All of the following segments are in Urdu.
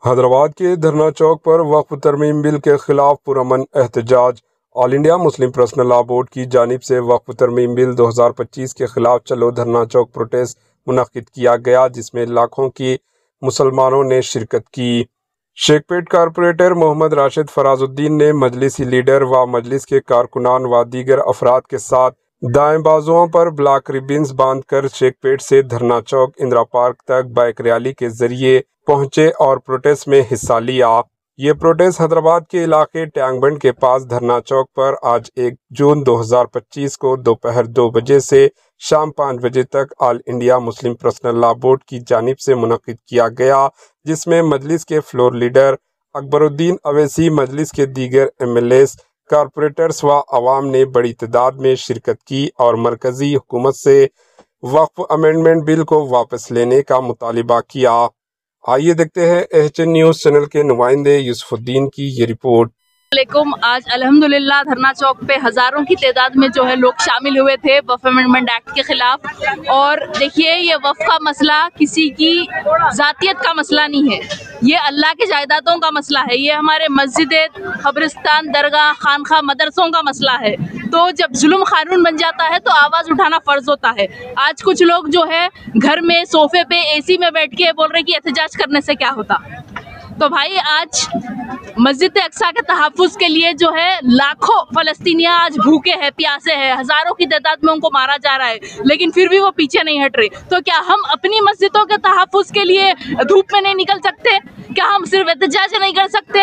حیدرآباد کے دھرنا چوک پر وقف ترمیم بل کے خلاف پرامن احتجاج۔ آل انڈیا مسلم پرسنل لا بورڈ کی جانب سے وقف ترمیم بل 2025 کے خلاف چلو دھرنا چوک پروٹیسٹ منعقد کیا گیا، جس میں لاکھوں کی مسلمانوں نے شرکت کی۔ شیخ پیٹ کارپوریٹر محمد راشد فراز الدین نے مجلسی لیڈر و مجلس کے کارکنان و دیگر افراد کے ساتھ دائیں بازوؤں پر بلیک ریبنز باندھ کر شیخ پیٹ سے دھرنا چوک اندرا پارک تک بائک ریلی کے ذریعے پہنچے اور پروٹیسٹ میں حصہ لیا۔ یہ پروٹیسٹ حیدرآباد کے علاقے ٹینک بنڈ کے پاس دھرنا چوک پر آج 1 جون 2025 کو دوپہر 2 بجے سے شام 5 بجے تک آل انڈیا مسلم پرسنل لا بورڈ کی جانب سے منعقد کیا گیا، جس میں مجلس کے فلور لیڈر اکبر الدین اویسی، مجلس کے دیگر MLAs، کارپوریٹرز و عوام نے بڑی تعداد میں شرکت کی اور مرکزی حکومت سے وقف امینڈمنٹ بل کو واپس لینے کا مطالبہ کیا۔ آئیے دیکھتے ہیں HN نیوز چینل کے نمائندے یوسف الدین کی یہ رپورٹ۔ علیکم، آج الحمدللہ دھرنا چوک پہ ہزاروں کی تعداد میں جو ہے لوگ شامل ہوئے تھے وقف امینڈمنٹ ایکٹ کے خلاف۔ اور دیکھیے، یہ وقف کا مسئلہ کسی کی ذاتیت کا مسئلہ نہیں ہے، یہ اللہ کے جائیدادوں کا مسئلہ ہے، یہ ہمارے مسجد، قبرستان، درگاہ، خانقاہ، مدرسوں کا مسئلہ ہے۔ تو جب ظلم قانون بن جاتا ہے تو آواز اٹھانا فرض ہوتا ہے۔ آج کچھ لوگ جو ہے گھر میں صوفے پہ AC میں بیٹھ کے بول رہے کہ احتجاج کرنے سے کیا ہوتا۔ تو بھائی، آج مسجد اقصیٰ کے تحفظ کے لیے جو ہے لاکھوں فلسطینیاں آج بھوکے ہیں، پیاسے ہیں، ہزاروں کی تعداد میں ان کو مارا جا رہا ہے، لیکن پھر بھی وہ پیچھے نہیں ہٹ رہے۔ تو کیا ہم اپنی مسجدوں کے تحفظ کے لیے دھوپ میں نہیں نکل سکتے؟ کیا ہم صرف احتجاج نہیں کر سکتے؟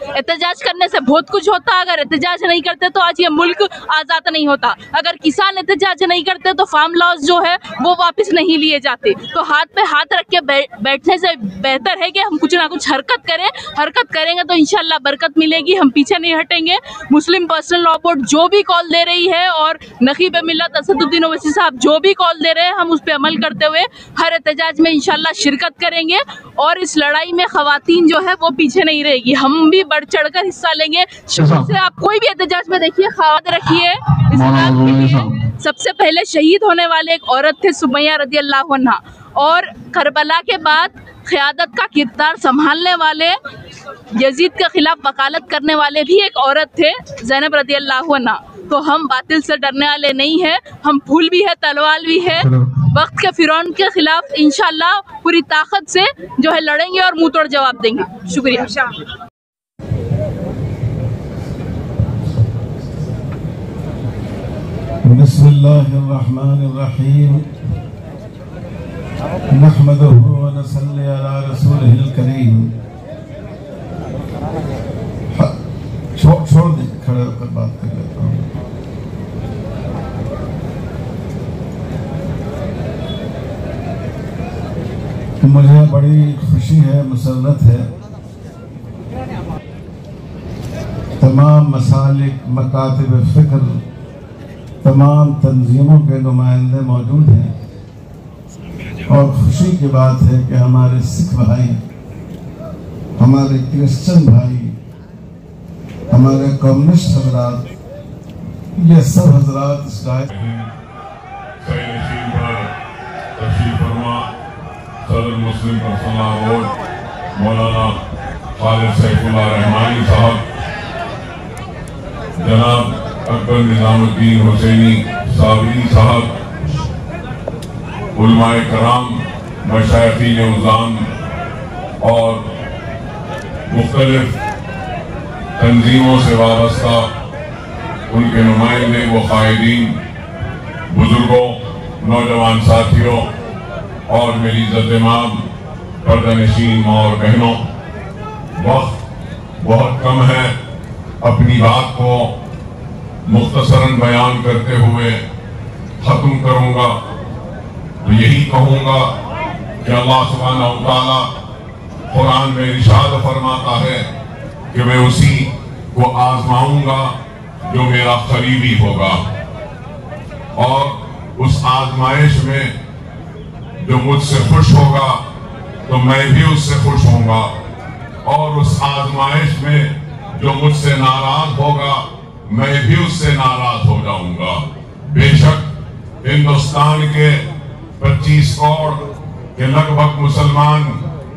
احتجاج کرنے سے بہت کچھ ہوتا، اگر احتجاج نہیں کرتے تو آج یہ ملک آزاد نہیں ہوتا۔ اگر کسان احتجاج نہیں کرتے تو فارم لاز جو ہے وہ واپس نہیں لیے جاتے۔ تو ہاتھ پہ ہاتھ رکھ کے بیٹھنے سے بہتر ہے کہ ہم کچھ نہ کچھ حرکت کریں۔ حرکت کریں گے تو انشاءاللہ برکت ملے گی، ہم پیچھے نہیں ہٹیں گے۔ مسلم پرسنل لا بورڈ جو بھی کال دے رہی ہے اور نقیب ملت اسد الدین اویسی صاحب جو بھی کال دے رہے ہیں، ہم اس پہ عمل کرتے ہوئے ہر احتجاج میں انشاءاللہ شرکت کریں گے۔ اور اس لڑائی میں خواتین جو ہے وہ پیچھے نہیں رہے گی، ہم بھی بڑھ چڑھ کر حصہ لیں گے۔ شروع سے آپ کوئی بھی احتجاج میں دیکھیے، خواتین رکھیے۔ اس بات کے لیے سب سے پہلے شہید ہونے والے ایک عورت تھے، سمیہ رضی اللہ عنہا، اور کربلا کے بعد قیادت کا کردار سنبھالنے والے، یزید کے خلاف وکالت کرنے والے بھی ایک عورت تھے، زینب رضی اللہ عنہا۔ تو ہم باطل سے ڈرنے والے نہیں ہیں، ہم پھول بھی ہے، تلوار بھی ہے۔ وقت کے فرعون کے خلاف انشاءاللہ پوری طاقت سے جو ہے لڑیں گے اور منہ توڑ جواب دیں گے۔ شکریہ۔ بسم اللہ الرحمن الرحیم، نحمدہ ونصلی علی رسولہ الکریم۔ چھوڑ دیں، کھڑے ہو کر بات کر لیتا ہوں۔ مجھے بڑی خوشی ہے، مسرت ہے، تمام مسالک، مکاتب فکر، تمام تنظیموں کے نمائندے موجود ہیں، اور خوشی کی بات ہے کہ ہمارے سکھ بھائی، ہمارے کرسچن بھائی، ہمارے کمیونسٹ حضرات، یہ سب حضرات اس رائے تشریف فرما صدر مسلم پرسنل لا بورڈ مولانا خالد سیف اللہ رحمانی صاحب، جناب اکبر نظام الدین حسینی صابری صاحب، علماء کرام، مشائخین عظام اور مختلف تنظیموں سے وابستہ ان کے نمائندے و قائدین، بزرگوں، نوجوان ساتھیوں اور میری عزت امام پردہ نشین ماں اور بہنوں، وقت بہت کم ہے، اپنی بات کو مختصراً بیان کرتے ہوئے ختم کروں گا۔ تو یہی کہوں گا کہ اللہ سبحانہ و تعالیٰ قرآن میں ارشاد فرماتا ہے کہ میں اسی کو آزماؤں گا جو میرا قریبی ہوگا، اور اس آزمائش میں جو مجھ سے خوش ہوگا تو میں بھی اس سے خوش ہوں گا، اور اس آزمائش میں جو مجھ سے ناراض ہوگا میں بھی اس سے ناراض ہو جاؤں گا۔ بے شک ہندوستان کے 25 کروڑ کے لگ بھگ مسلمان